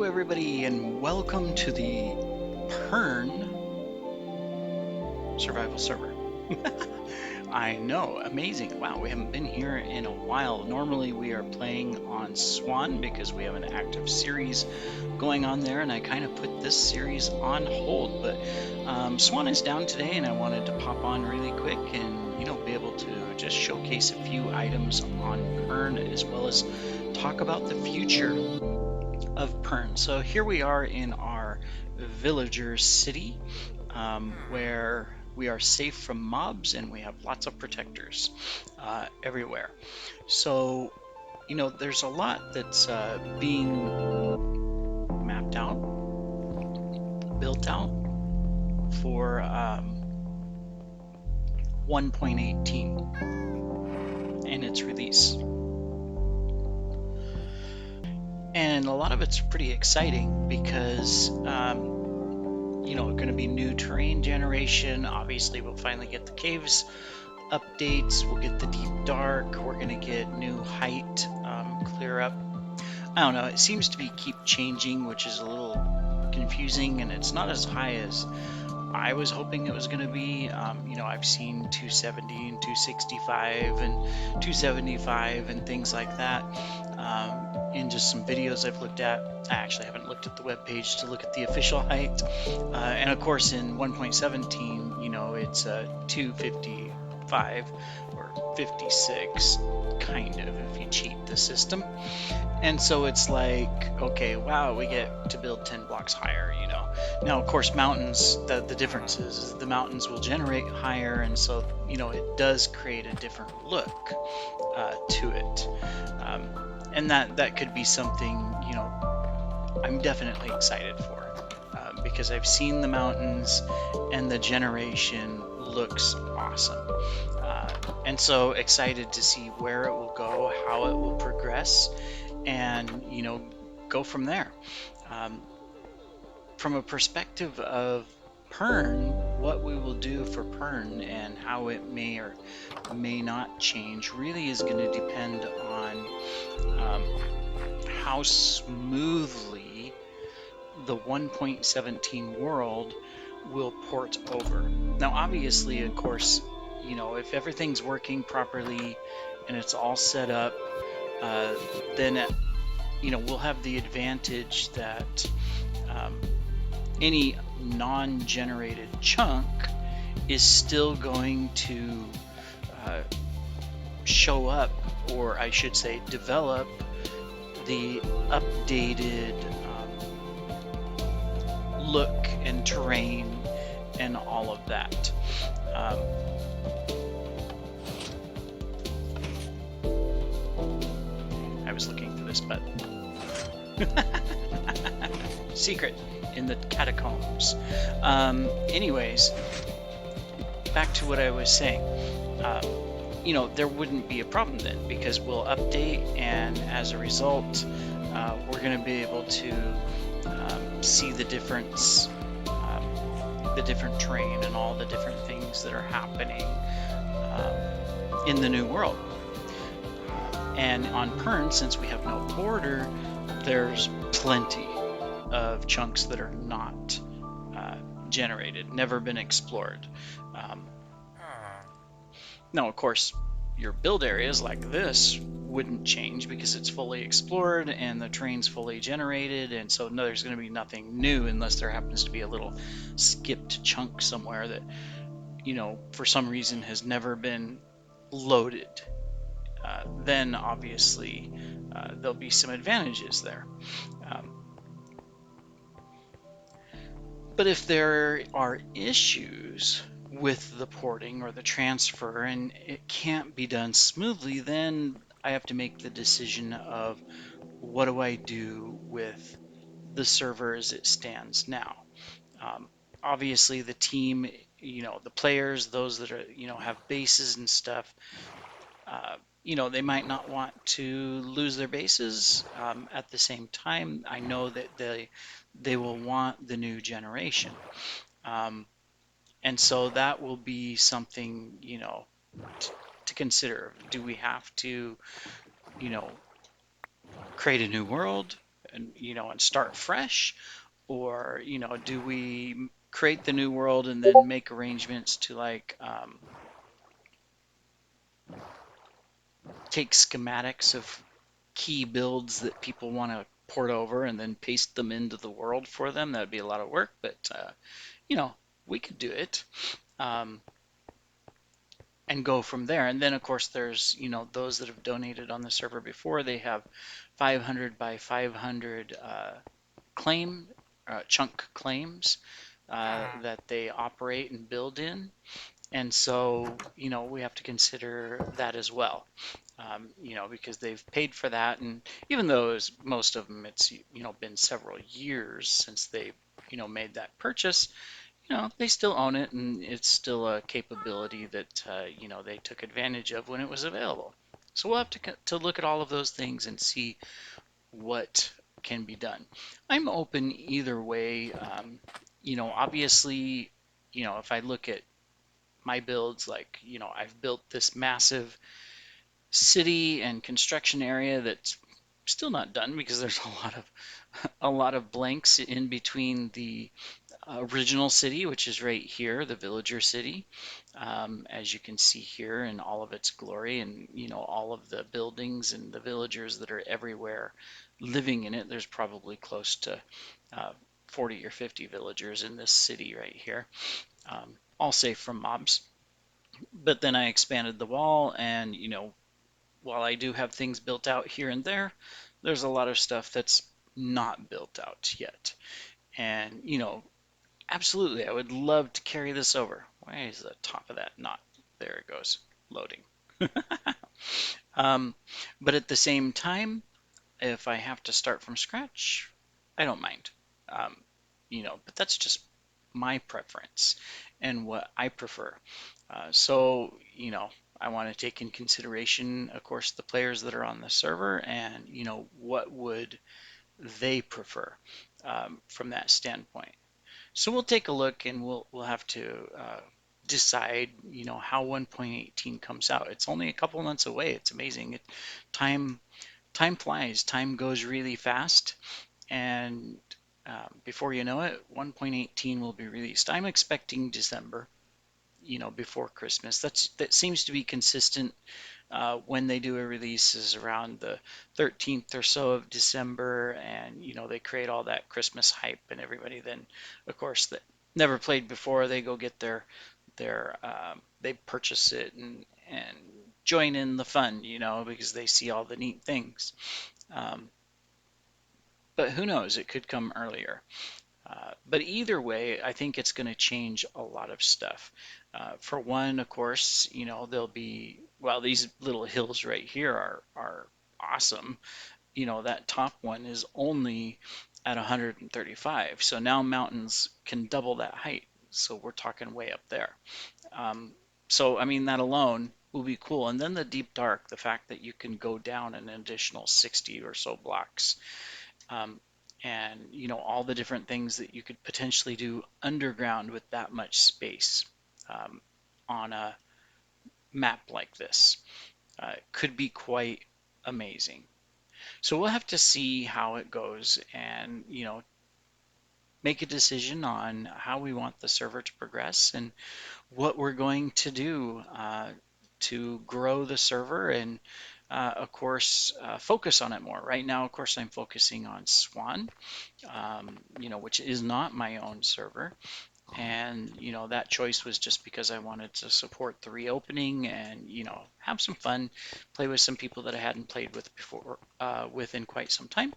everybody, and welcome to the Pern survival server. I know, amazing. Wow, we haven't been here in a while. Normally we are playing on Swan because we have an active series going on there, and I kind of put this series on hold. But Swan is down today, and I wanted to pop on really quick and be able to just showcase a few items on Pern, as well as talk about the future of Pern. So here we are in our villager city, where we are safe from mobs and we have lots of protectors everywhere. So, there's a lot that's being mapped out, built out for 1.18 and its release. And a lot of it's pretty exciting because, going to be new terrain generation. Obviously, we'll finally get the caves updates. We'll get the deep dark. We're going to get new height clear up. I don't know. It seems to be keep changing, which is a little confusing, and it's not as high as I was hoping it was going to be. I've seen 270 and 265 and 275 and things like that in just some videos I've looked at. I actually haven't looked at the web page to look at the official height. And of course, in 1.17, it's 255 or 56, kind of, if you cheat the system. And so it's like, okay, wow, we get to build 10 blocks higher, Now, of course, mountains, the difference is the mountains will generate higher, and so, it does create a different look to it. And that could be something, I'm definitely excited for, because I've seen the mountains and the generation looks awesome. And so excited to see where it will go, how it will progress, and go from there. From a perspective of Pern, what we will do for Pern and how it may or may not change really is going to depend on how smoothly the 1.17 world will port over. Now, obviously, of course, if everything's working properly and it's all set up, then we'll have the advantage that any non-generated chunk is still going to show up, or I should say develop, the updated look and terrain and all of that. I was looking for this button. Secret in the catacombs. Anyways, back to what I was saying. There wouldn't be a problem then, because we'll update, and as a result, we're going to be able to see the difference, the different terrain and all the different things that are happening in the new world. And on Pern, since we have no border, there's plenty of chunks that are not generated, never been explored. Now, of course, your build areas like this wouldn't change because it's fully explored and the terrain's fully generated, and so no, there's going to be nothing new unless there happens to be a little skipped chunk somewhere that, for some reason has never been loaded. Then obviously there'll be some advantages there. But if there are issues with the porting or the transfer and it can't be done smoothly, then I have to make the decision of what do I do with the server as it stands now. Obviously the team, the players, those that are, have bases and stuff, they might not want to lose their bases. At the same time, I know that they will want the new generation. And so that will be something, to consider. Do we have to, create a new world? and start fresh, or do we create the new world and then make arrangements to like take schematics of key builds that people want to port over and then paste them into the world for them? That'd be a lot of work, but you know, we could do it. Um, and go from there. And then, of course, there's, those that have donated on the server before. They have 500 by 500 claim chunk claims that they operate and build in. And so, we have to consider that as well. Because they've paid for that, and even though most of them, it's been several years since they made that purchase, they still own it, and it's still a capability that they took advantage of when it was available. So we'll have to look at all of those things and see what can be done. I'm open either way. Obviously, if I look at my builds, like, I've built this massive city and construction area that's still not done because there's a lot of blanks in between the original city, which is right here, the villager city, as you can see here in all of its glory, and all of the buildings and the villagers that are everywhere living in it. There's probably close to 40 or 50 villagers in this city right here, all safe from mobs. But then I expanded the wall, and while I do have things built out here and there, there's a lot of stuff that's not built out yet. And absolutely, I would love to carry this over. Why is the top of that not? There it goes, loading. Um, but at the same time, if I have to start from scratch, I don't mind. Um, but that's just my preference and what I prefer. So, I want to take in consideration, of course, the players that are on the server, and, what would they prefer from that standpoint. So we'll take a look, and we'll have to decide, how 1.18 comes out. It's only a couple months away. It's amazing. Time time flies. Time goes really fast, and before you know it, 1.18 will be released. I'm expecting December, before Christmas. That seems to be consistent. When they do a release is around the 13th or so of December, and they create all that Christmas hype, and everybody then, of course, that never played before, they go get they purchase it and join in the fun, because they see all the neat things. Um, but who knows? It could come earlier. But either way, I think it's going to change a lot of stuff. For one, of course, there'll be, well, these little hills right here are awesome. That top one is only at 135. So now mountains can double that height. So we're talking way up there. Um, so, I mean, that alone will be cool. And then the deep dark, the fact that you can go down an additional 60 or so blocks, um, and all the different things that you could potentially do underground with that much space, um, on a map like this, could be quite amazing. So we'll have to see how it goes, and make a decision on how we want the server to progress and what we're going to do to grow the server, and of course, focus on it more. Right now, of course, I'm focusing on Swan, which is not my own server. And, that choice was just because I wanted to support the reopening and, have some fun, play with some people that I hadn't played with before, within quite some time,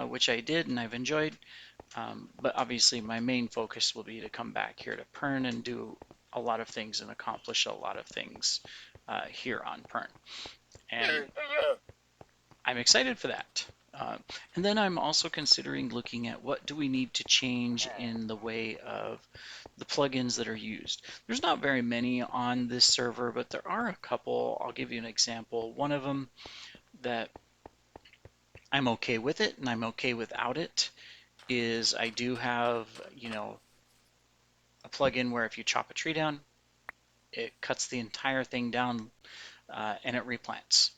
which I did and I've enjoyed. But obviously, my main focus will be to come back here to Pern and do a lot of things and accomplish a lot of things here on Pern. And I'm excited for that. And then I'm also considering looking at what do we need to change in the way of the plugins that are used. There's not very many on this server, but there are a couple. I'll give you an example. One of them that I'm okay with it and I'm okay without it is I do have, a plugin where if you chop a tree down, it cuts the entire thing down and it replants.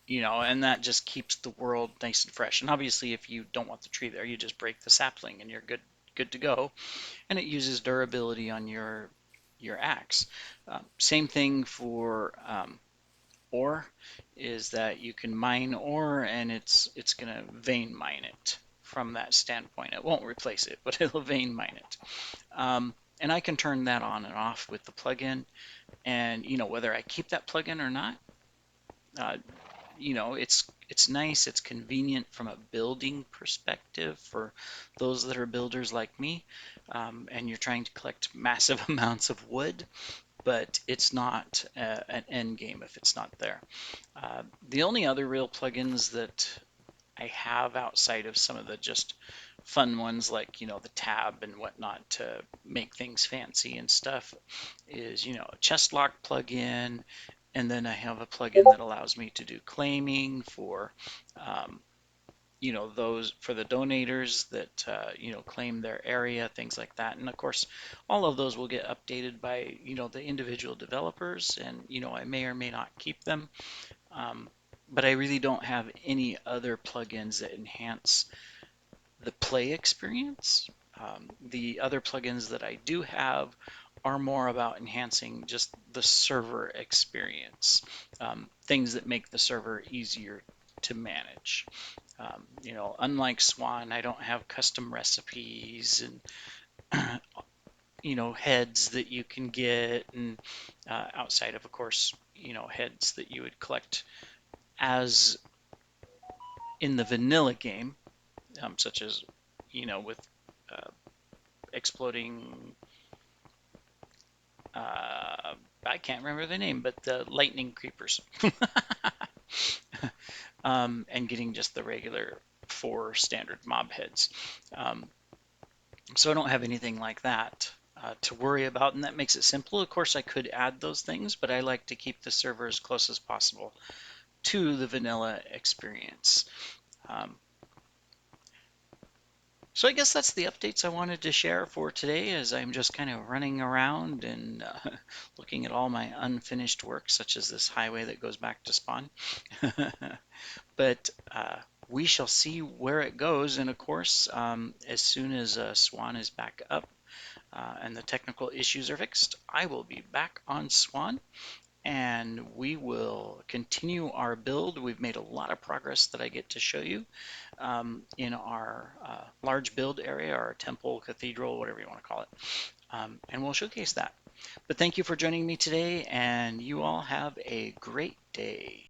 and that just keeps the world nice and fresh. And obviously, if you don't want the tree there, you just break the sapling and you're good to go. And it uses durability on your axe. Same thing for ore, is that you can mine ore and it's gonna vein mine it from that standpoint. It won't replace it, but it'll vein mine it. And I can turn that on and off with the plugin. And whether I keep that plugin or not, uh, it's nice, it's convenient from a building perspective for those that are builders like me, and you're trying to collect massive amounts of wood, but it's not an end game if it's not there. The only other real plugins that I have outside of some of the just fun ones like the tab and whatnot to make things fancy and stuff is a chest lock plugin, and then I have a plugin that allows me to do claiming for um, those for the donators that claim their area, things like that. And of course all of those will get updated by the individual developers, and I may or may not keep them. um, but I really don't have any other plugins that enhance the play experience. The other plugins that I do have are more about enhancing just the server experience, things that make the server easier to manage. Unlike Swan, I don't have custom recipes and heads that you can get, and outside of course, heads that you would collect as in the vanilla game, such as with uh, exploding. I can't remember the name, but the lightning creepers, and getting just the regular 4 standard mob heads. Um, so I don't have anything like that to worry about, and that makes it simple. Of course, I could add those things, but I like to keep the server as close as possible to the vanilla experience. Um, So I guess that's the updates I wanted to share for today, as I'm just kind of running around and looking at all my unfinished work, such as this highway that goes back to Spawn. But we shall see where it goes. And of course, as soon as Swan is back up and the technical issues are fixed, I will be back on Swan and we will continue our build. We've made a lot of progress that I get to show you in our large build area, our temple, cathedral, whatever you want to call it. And we'll showcase that. But thank you for joining me today, and you all have a great day.